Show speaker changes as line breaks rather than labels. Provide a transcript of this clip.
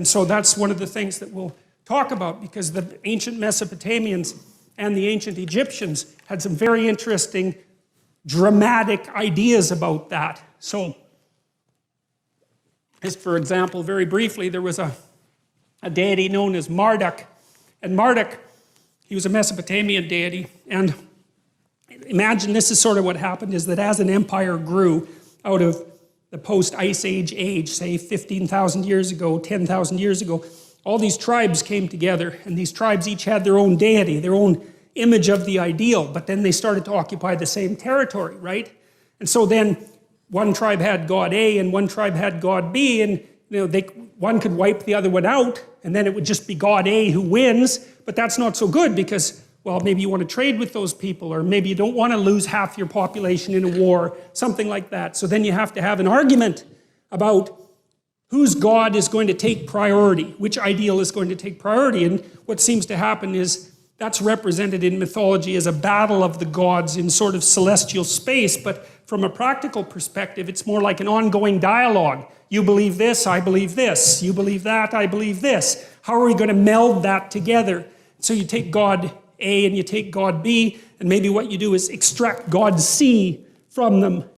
And so that's one of the things that we'll talk about, because the ancient Mesopotamians and the ancient Egyptians had some very interesting, dramatic ideas about that. So, just for example, very briefly, there was a deity known as Marduk. And Marduk, he was a Mesopotamian deity. And imagine this is sort of what happened, is that as an empire grew out of the post-Ice Age, say 15,000 years ago, 10,000 years ago, all these tribes came together, and these tribes each had their own deity, their own image of the ideal, but then they started to occupy the same territory, right? And so then one tribe had God A and one tribe had God B, and one could wipe the other one out, and then it would just be God A who wins, but that's not so good because, well, maybe you want to trade with those people, or maybe you don't want to lose half your population in a war, something like that. So then you have to have an argument about whose God is going to take priority, which ideal is going to take priority. And what seems to happen is that's represented in mythology as a battle of the gods in sort of celestial space, but from a practical perspective, it's more like an ongoing dialogue. You believe this, I believe this. You believe that, I believe this. How are we going to meld that together? So you take God A and you take God B, and maybe what you do is extract God C from them